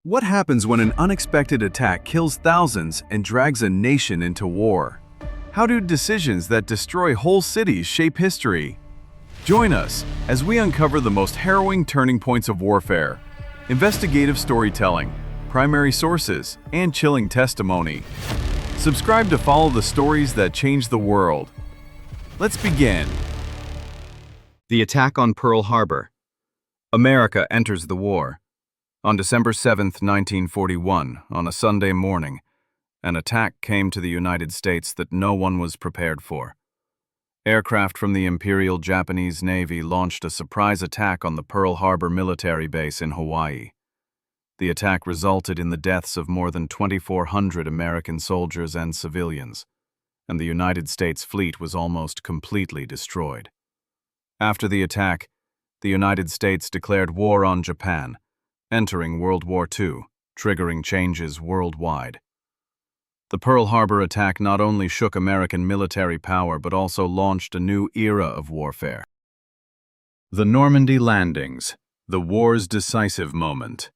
What happens when an unexpected attack kills thousands and drags a nation into war? How do decisions that destroy whole cities shape history? Join us as we uncover the most harrowing turning points of warfare, investigative storytelling, primary sources, and chilling testimony. Subscribe to follow the stories that change the world. Let's begin. The attack on Pearl Harbor. America enters the war. On December 7, 1941, on a Sunday morning, an attack came to the United States that no one was prepared for. Aircraft from the Imperial Japanese Navy launched a surprise attack on the Pearl Harbor military base in Hawaii. The attack resulted in the deaths of more than 2,400 American soldiers and civilians, and the United States fleet was almost completely destroyed. After the attack, the United States declared war on Japan, entering World War II, triggering changes worldwide. The Pearl Harbor attack not only shook American military power but also launched a new era of warfare. The Normandy Landings, the war's decisive moment.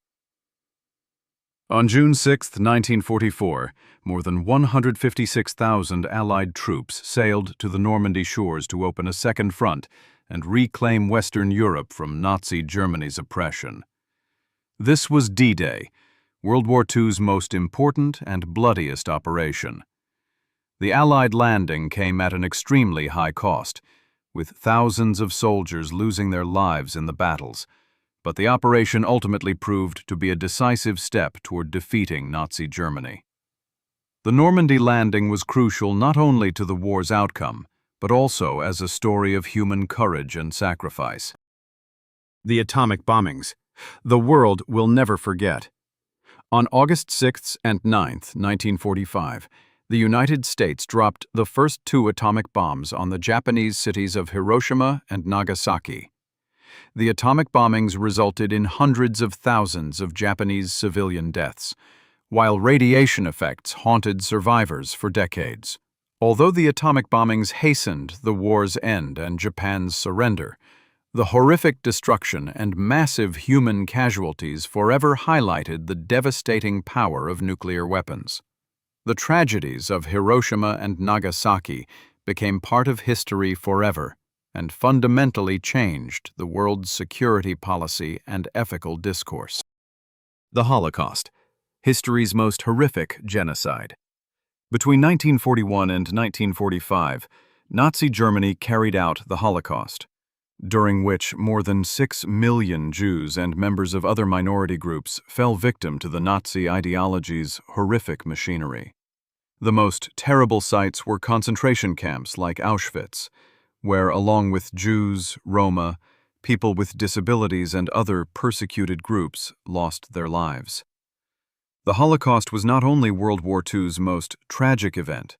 On June 6, 1944, more than 156,000 Allied troops sailed to the Normandy shores to open a second front and reclaim Western Europe from Nazi Germany's oppression. This was D-Day, World War II's most important and bloodiest operation. The Allied landing came at an extremely high cost, with thousands of soldiers losing their lives in the battles, but the operation ultimately proved to be a decisive step toward defeating Nazi Germany. The Normandy landing was crucial not only to the war's outcome, but also as a story of human courage and sacrifice. The atomic bombings. The world will never forget. On August 6th and 9th, 1945, the United States dropped the first two atomic bombs on the Japanese cities of Hiroshima and Nagasaki. The atomic bombings resulted in hundreds of thousands of Japanese civilian deaths, while radiation effects haunted survivors for decades. Although the atomic bombings hastened the war's end and Japan's surrender, the horrific destruction and massive human casualties forever highlighted the devastating power of nuclear weapons. The tragedies of Hiroshima and Nagasaki became part of history forever and fundamentally changed the world's security policy and ethical discourse. The Holocaust, history's most horrific genocide. Between 1941 and 1945, Nazi Germany carried out the Holocaust, during which more than 6 million Jews and members of other minority groups fell victim to the Nazi ideology's horrific machinery. The most terrible sites were concentration camps like Auschwitz, where, along with Jews, Roma, people with disabilities, and other persecuted groups, lost their lives. The Holocaust was not only World War II's most tragic event,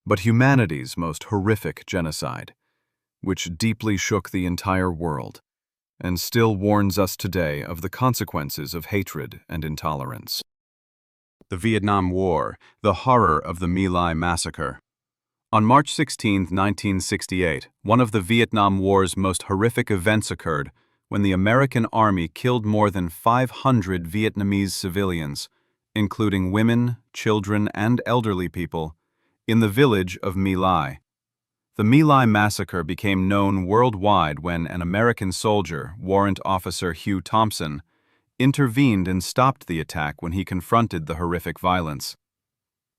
but humanity's most horrific genocide, which deeply shook the entire world, and still warns us today of the consequences of hatred and intolerance. The Vietnam War, the horror of the My Lai massacre. On March 16, 1968, one of the Vietnam War's most horrific events occurred when the American Army killed more than 500 Vietnamese civilians, including women, children, and elderly people, in the village of My Lai. The My Lai massacre became known worldwide when an American soldier, Warrant Officer Hugh Thompson, intervened and stopped the attack when he confronted the horrific violence.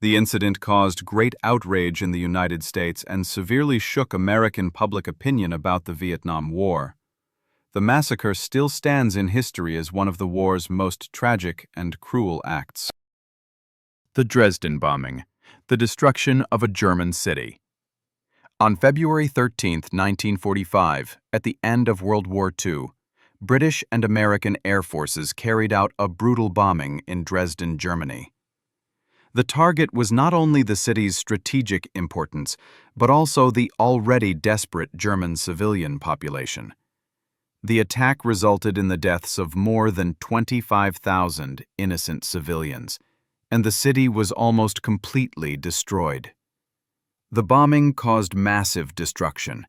The incident caused great outrage in the United States and severely shook American public opinion about the Vietnam War. The massacre still stands in history as one of the war's most tragic and cruel acts. The Dresden bombing, the destruction of a German city. On February 13, 1945, at the end of World War II, British and American air forces carried out a brutal bombing in Dresden, Germany. The target was not only the city's strategic importance, but also the already desperate German civilian population. The attack resulted in the deaths of more than 25,000 innocent civilians, and the city was almost completely destroyed. The bombing caused massive destruction.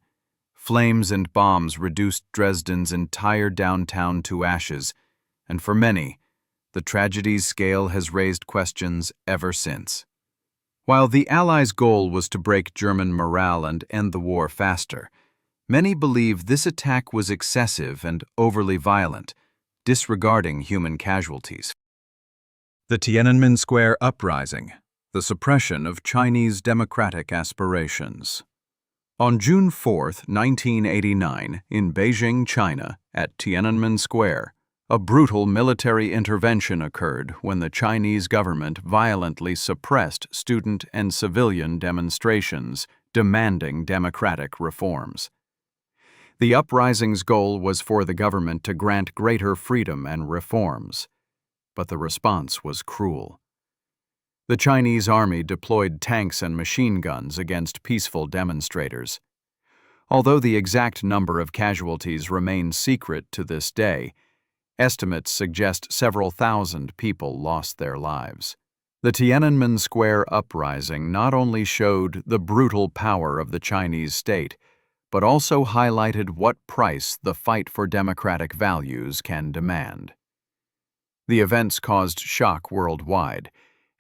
Flames and bombs reduced Dresden's entire downtown to ashes, and for many, the tragedies scale has raised questions ever since. While the Allies' goal was to break German morale and end the war faster, many believe this attack was excessive and overly violent, disregarding human casualties. The Tiananmen Square Uprising, the suppression of Chinese democratic aspirations. On June 4, 1989, in Beijing, China, at Tiananmen Square, a brutal military intervention occurred when the Chinese government violently suppressed student and civilian demonstrations demanding democratic reforms. The uprising's goal was for the government to grant greater freedom and reforms, but the response was cruel. The Chinese army deployed tanks and machine guns against peaceful demonstrators. Although the exact number of casualties remains secret to this day, estimates suggest several thousand people lost their lives. The Tiananmen Square uprising not only showed the brutal power of the Chinese state, but also highlighted what price the fight for democratic values can demand. The events caused shock worldwide,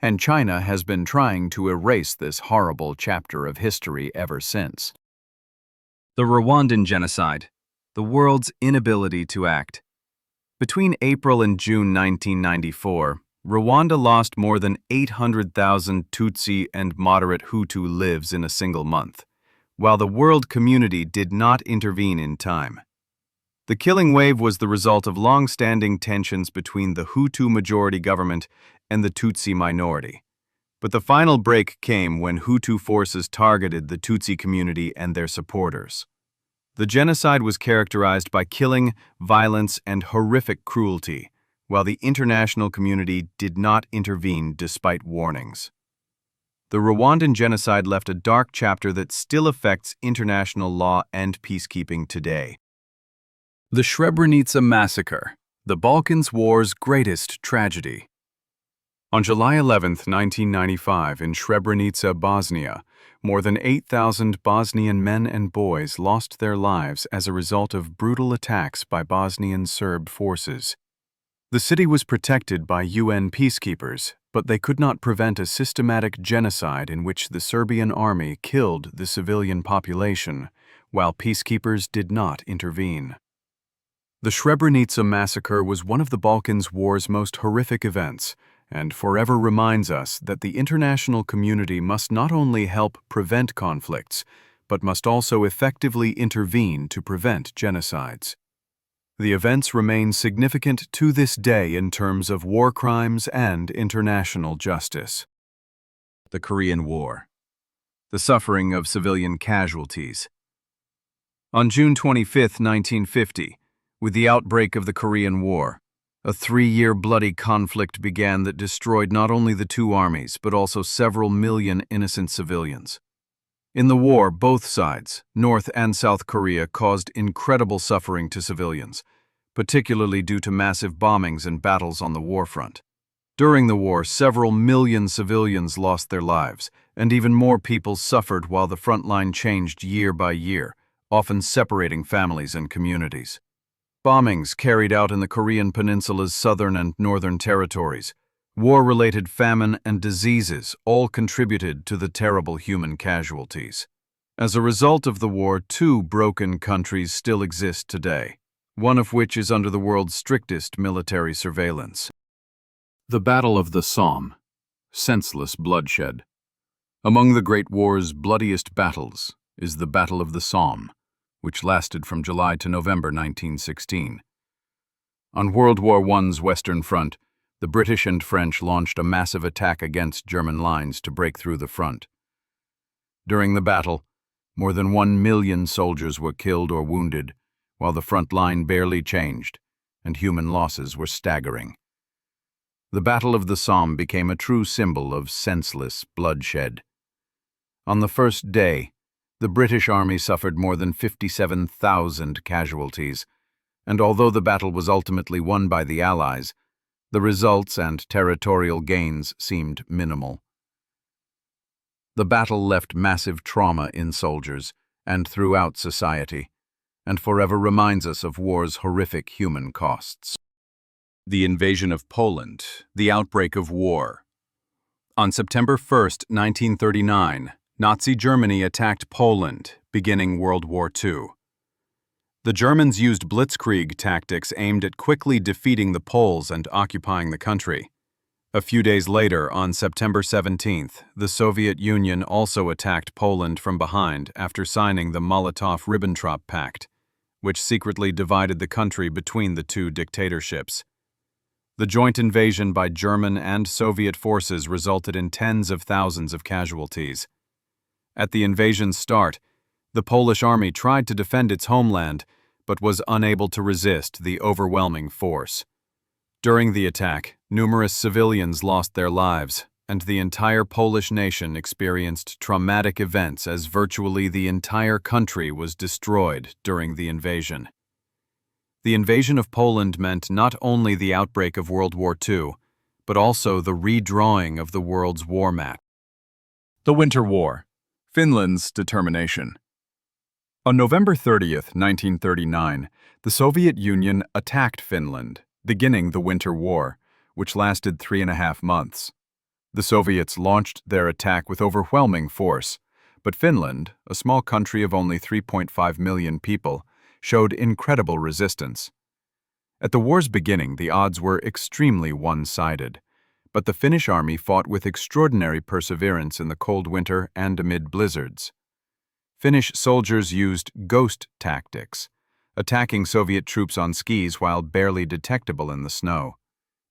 and China has been trying to erase this horrible chapter of history ever since. The Rwandan genocide, the world's inability to act. Between April and June 1994, Rwanda lost more than 800,000 Tutsi and moderate Hutu lives in a single month, while the world community did not intervene in time. The killing wave was the result of long-standing tensions between the Hutu majority government and the Tutsi minority. But the final break came when Hutu forces targeted the Tutsi community and their supporters. The genocide was characterized by killing, violence, and horrific cruelty, while the international community did not intervene despite warnings. The Rwandan genocide left a dark chapter that still affects international law and peacekeeping today. The Srebrenica massacre, the Balkans War's greatest tragedy. On July 11, 1995, in Srebrenica, Bosnia, more than 8,000 Bosnian men and boys lost their lives as a result of brutal attacks by Bosnian Serb forces. The city was protected by UN peacekeepers, but they could not prevent a systematic genocide in which the Serbian army killed the civilian population, while peacekeepers did not intervene. The Srebrenica massacre was one of the Balkans War's most horrific events, and forever reminds us that the international community must not only help prevent conflicts, but must also effectively intervene to prevent genocides. The events remain significant to this day in terms of war crimes and international justice. The Korean War. The suffering of civilian casualties. On June 25, 1950, with the outbreak of the Korean War, a 3-year bloody conflict began that destroyed not only the two armies, but also several million innocent civilians. In the war, both sides, North and South Korea, caused incredible suffering to civilians, particularly due to massive bombings and battles on the war front. During the war, several million civilians lost their lives, and even more people suffered while the front line changed year by year, often separating families and communities. Bombings carried out in the Korean Peninsula's southern and northern territories, war-related famine and diseases all contributed to the terrible human casualties. As a result of the war, 2 broken countries still exist today, one of which is under the world's strictest military surveillance. The Battle of the Somme, senseless bloodshed. Among the Great War's bloodiest battles is the Battle of the Somme, which lasted from July to November 1916. On World War I's Western Front, the British and French launched a massive attack against German lines to break through the front. During the battle, more than 1 million soldiers were killed or wounded, while the front line barely changed, and human losses were staggering. The Battle of the Somme became a true symbol of senseless bloodshed. On the first day, the British Army suffered more than 57,000 casualties, and although the battle was ultimately won by the Allies, the results and territorial gains seemed minimal. The battle left massive trauma in soldiers and throughout society, and forever reminds us of war's horrific human costs. The invasion of Poland, the outbreak of war. On September 1, 1939, Nazi Germany attacked Poland, beginning World War II. The Germans used blitzkrieg tactics aimed at quickly defeating the Poles and occupying the country. A few days later, on September 17th, the Soviet Union also attacked Poland from behind after signing the Molotov-Ribbentrop Pact, which secretly divided the country between the two dictatorships. The joint invasion by German and Soviet forces resulted in tens of thousands of casualties. At the invasion's start, the Polish army tried to defend its homeland, but was unable to resist the overwhelming force. During the attack, numerous civilians lost their lives, and the entire Polish nation experienced traumatic events as virtually the entire country was destroyed during the invasion. The invasion of Poland meant not only the outbreak of World War II, but also the redrawing of the world's war map. The Winter War. Finland's determination. On November 30, 1939, the Soviet Union attacked Finland, beginning the Winter War, which lasted 3.5 months. The Soviets launched their attack with overwhelming force, but Finland, a small country of only 3.5 million people, showed incredible resistance. At the war's beginning, the odds were extremely one-sided, but the Finnish army fought with extraordinary perseverance in the cold winter and amid blizzards. Finnish soldiers used ghost tactics, attacking Soviet troops on skis while barely detectable in the snow.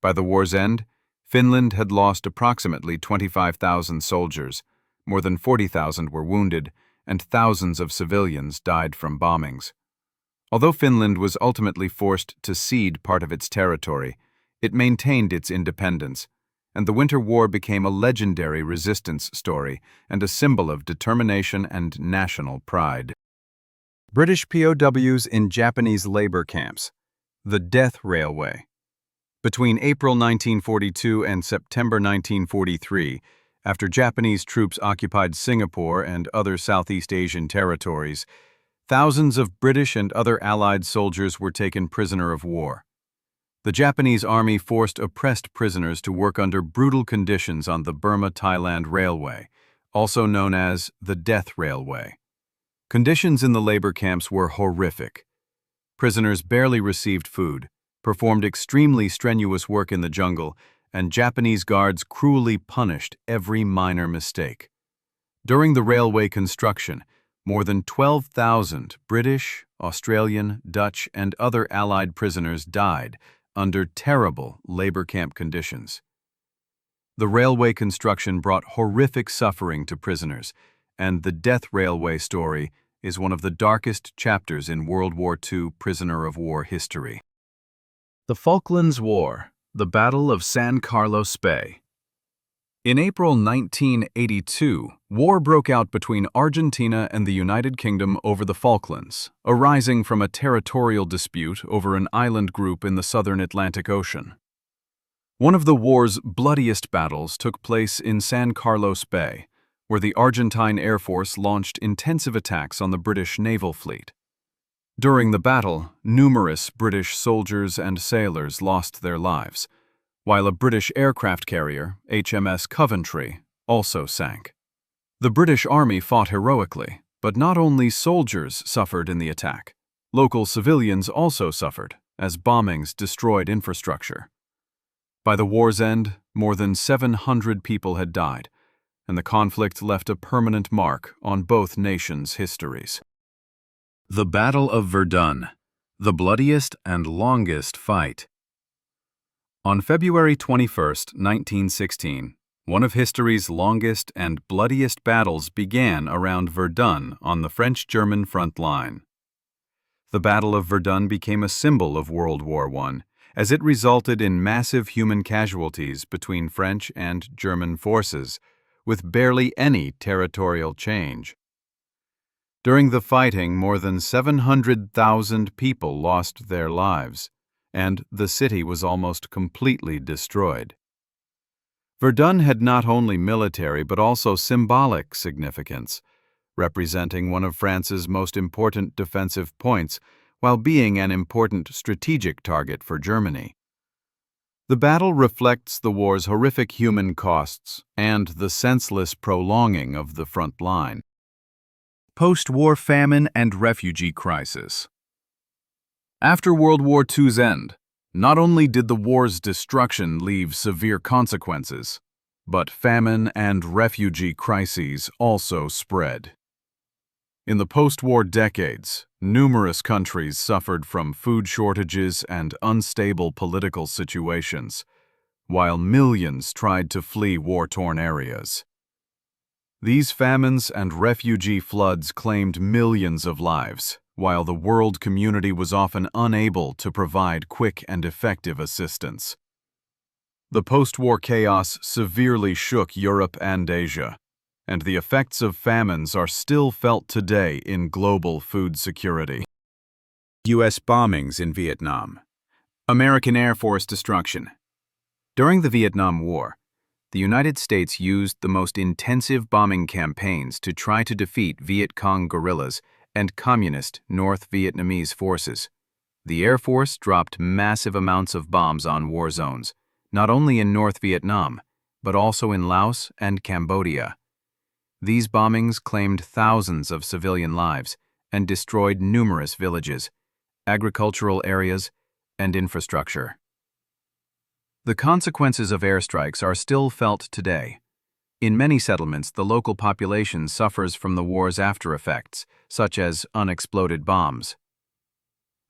By the war's end, Finland had lost approximately 25,000 soldiers, more than 40,000 were wounded, and thousands of civilians died from bombings. Although Finland was ultimately forced to cede part of its territory, it maintained its independence, and the Winter War became a legendary resistance story and a symbol of determination and national pride. British POWs in Japanese labor camps. The Death Railway. Between April 1942 and September 1943, after Japanese troops occupied Singapore and other Southeast Asian territories, thousands of British and other Allied soldiers were taken prisoner of war. The Japanese army forced oppressed prisoners to work under brutal conditions on the Burma-Thailand Railway, also known as the Death Railway. Conditions in the labor camps were horrific. Prisoners barely received food, performed extremely strenuous work in the jungle, and Japanese guards cruelly punished every minor mistake. During the railway construction, more than 12,000 British, Australian, Dutch, and other Allied prisoners died under terrible labor camp conditions. The railway construction brought horrific suffering to prisoners, and the Death Railway story is one of the darkest chapters in World War II prisoner of war history. The Falklands War, the Battle of San Carlos Bay. In April 1982, war broke out between Argentina and the United Kingdom over the Falklands, arising from a territorial dispute over an island group in the southern Atlantic Ocean. One of the war's bloodiest battles took place in San Carlos Bay, where the Argentine Air Force launched intensive attacks on the British naval fleet. During the battle, numerous British soldiers and sailors lost their lives, while a British aircraft carrier, HMS Coventry, also sank. The British Army fought heroically, but not only soldiers suffered in the attack. Local civilians also suffered, as bombings destroyed infrastructure. By the war's end, more than 700 people had died, and the conflict left a permanent mark on both nations' histories. The Battle of Verdun, the bloodiest and longest fight. On February 21, 1916, one of history's longest and bloodiest battles began around Verdun on the French-German front line. The Battle of Verdun became a symbol of World War I, as it resulted in massive human casualties between French and German forces, with barely any territorial change. During the fighting, more than 700,000 people lost their lives, and the city was almost completely destroyed. Verdun had not only military but also symbolic significance, representing one of France's most important defensive points while being an important strategic target for Germany. The battle reflects the war's horrific human costs and the senseless prolonging of the front line. Post-war famine and refugee crisis. After World War II's end, not only did the war's destruction leave severe consequences, but famine and refugee crises also spread. In the post-war decades, numerous countries suffered from food shortages and unstable political situations, while millions tried to flee war-torn areas. These famines and refugee floods claimed millions of lives, while the world community was often unable to provide quick and effective assistance. The post-war chaos severely shook Europe and Asia, and the effects of famines are still felt today in global food security. U.S. bombings in Vietnam. American Air Force destruction. During the Vietnam War, the United States used the most intensive bombing campaigns to try to defeat Viet Cong guerrillas and communist North Vietnamese forces. The Air Force dropped massive amounts of bombs on war zones, not only in North Vietnam, but also in Laos and Cambodia. These bombings claimed thousands of civilian lives and destroyed numerous villages, agricultural areas, and infrastructure. The consequences of airstrikes are still felt today. In many settlements, the local population suffers from the war's after-effects, such as unexploded bombs.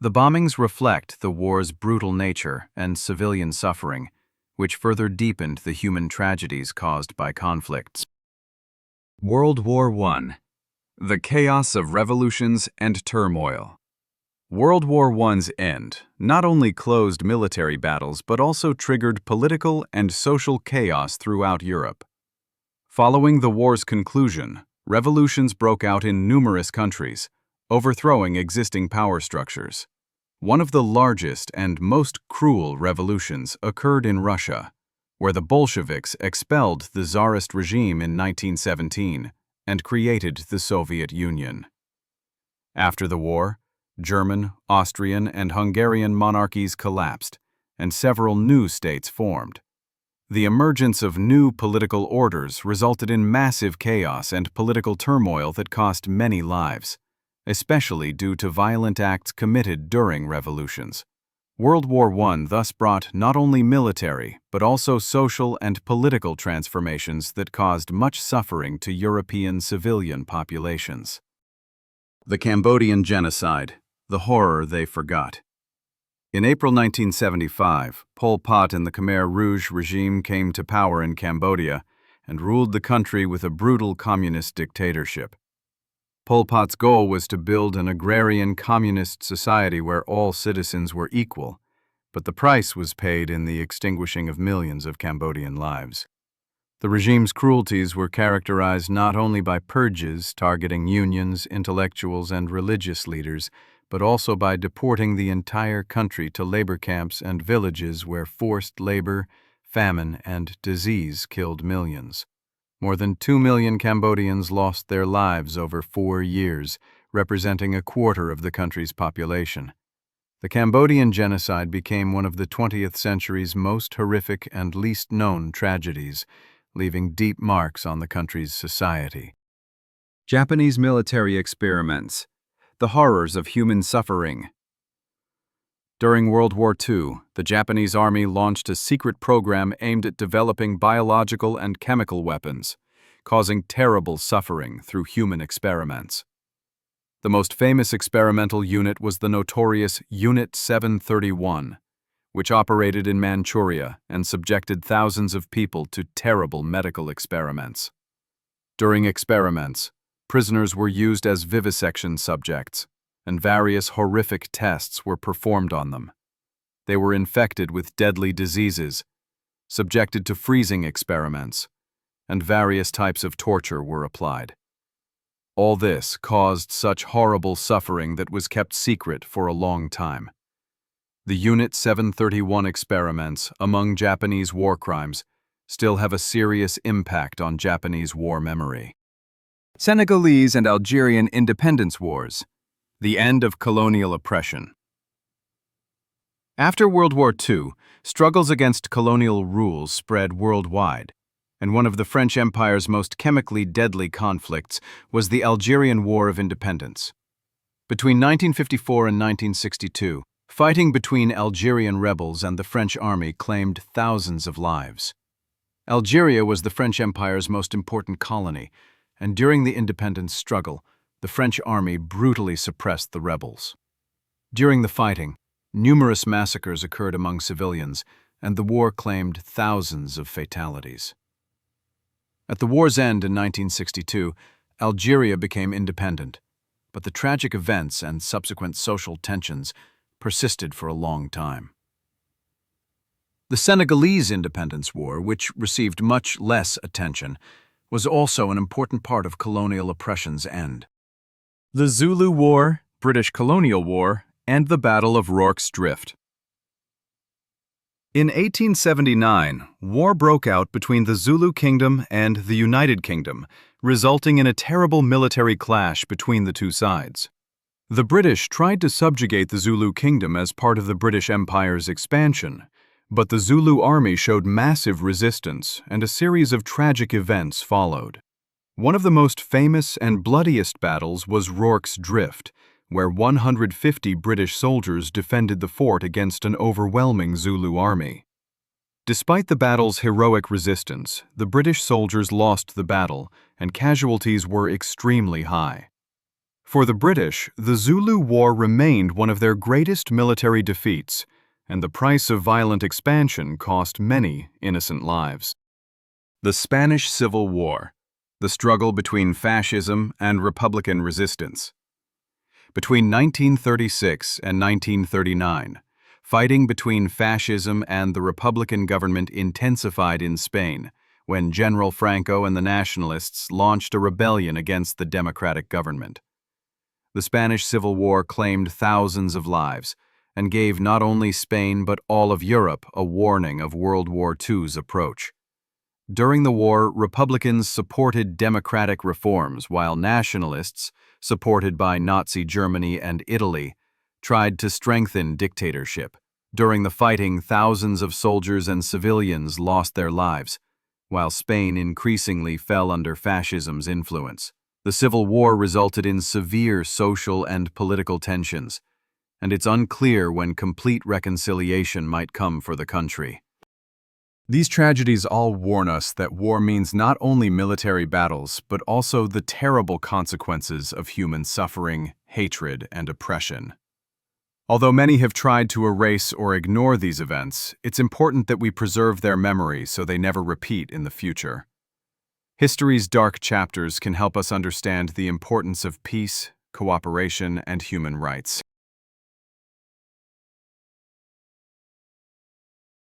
The bombings reflect the war's brutal nature and civilian suffering, which further deepened the human tragedies caused by conflicts. World War I. The chaos of revolutions and turmoil. World War I's end not only closed military battles but also triggered political and social chaos throughout Europe. Following the war's conclusion, revolutions broke out in numerous countries, overthrowing existing power structures. One of the largest and most cruel revolutions occurred in Russia, where the Bolsheviks expelled the Tsarist regime in 1917 and created the Soviet Union. After the war, German, Austrian, and Hungarian monarchies collapsed, and several new states formed. The emergence of new political orders resulted in massive chaos and political turmoil that cost many lives, especially due to violent acts committed during revolutions. World War I thus brought not only military, but also social and political transformations that caused much suffering to European civilian populations. The Cambodian Genocide, the horror they forgot. In April 1975, Pol Pot and the Khmer Rouge regime came to power in Cambodia and ruled the country with a brutal communist dictatorship. Pol Pot's goal was to build an agrarian communist society where all citizens were equal, but the price was paid in the extinguishing of millions of Cambodian lives. The regime's cruelties were characterized not only by purges targeting unions, intellectuals, and religious leaders, but also by deporting the entire country to labor camps and villages where forced labor, famine, and disease killed millions. More than 2 million Cambodians lost their lives over 4 years, representing a quarter of the country's population. The Cambodian genocide became one of the 20th century's most horrific and least known tragedies, leaving deep marks on the country's society. Japanese military experiments. The horrors of human suffering. During World War II, the Japanese Army launched a secret program aimed at developing biological and chemical weapons, causing terrible suffering through human experiments. The most famous experimental unit was the notorious Unit 731, which operated in Manchuria and subjected thousands of people to terrible medical experiments. During experiments, prisoners were used as vivisection subjects, and various horrific tests were performed on them. They were infected with deadly diseases, subjected to freezing experiments, and various types of torture were applied. All this caused such horrible suffering that was kept secret for a long time. The Unit 731 experiments, among Japanese war crimes, still have a serious impact on Japanese war memory. Senegalese and Algerian independence wars. The end of colonial oppression. After World War II, struggles against colonial rules spread worldwide, and one of the French Empire's most chemically deadly conflicts was the Algerian War of Independence. Between 1954 and 1962, fighting between Algerian rebels and the French army claimed thousands of lives. Algeria was the French Empire's most important colony, and during the independence struggle, the French army brutally suppressed the rebels. During the fighting, numerous massacres occurred among civilians, and the war claimed thousands of fatalities. At the war's end in 1962, Algeria became independent, but the tragic events and subsequent social tensions persisted for a long time. The Senegalese Independence War, which received much less attention, was also an important part of colonial oppression's end. The Zulu War, British Colonial War, and the Battle of Rorke's Drift. In 1879, war broke out between the Zulu Kingdom and the United Kingdom, resulting in a terrible military clash between the two sides. The British tried to subjugate the Zulu Kingdom as part of the British Empire's expansion, but the Zulu army showed massive resistance, and a series of tragic events followed. One of the most famous and bloodiest battles was Rorke's Drift, where 150 British soldiers defended the fort against an overwhelming Zulu army. Despite the battle's heroic resistance, the British soldiers lost the battle, and casualties were extremely high. For the British, the Zulu War remained one of their greatest military defeats, and the price of violent expansion cost many innocent lives. The Spanish Civil War, the struggle between fascism and Republican resistance. Between 1936 and 1939, fighting between fascism and the Republican government intensified in Spain when General Franco and the Nationalists launched a rebellion against the democratic government. The Spanish Civil War claimed thousands of lives and gave not only Spain but all of Europe a warning of World War II's approach. During the war, Republicans supported democratic reforms while nationalists, supported by Nazi Germany and Italy, tried to strengthen dictatorship. During the fighting, thousands of soldiers and civilians lost their lives, while Spain increasingly fell under fascism's influence. The Civil War resulted in severe social and political tensions, and it's unclear when complete reconciliation might come for the country. These tragedies all warn us that war means not only military battles, but also the terrible consequences of human suffering, hatred, and oppression. Although many have tried to erase or ignore these events, it's important that we preserve their memory so they never repeat in the future. History's dark chapters can help us understand the importance of peace, cooperation, and human rights.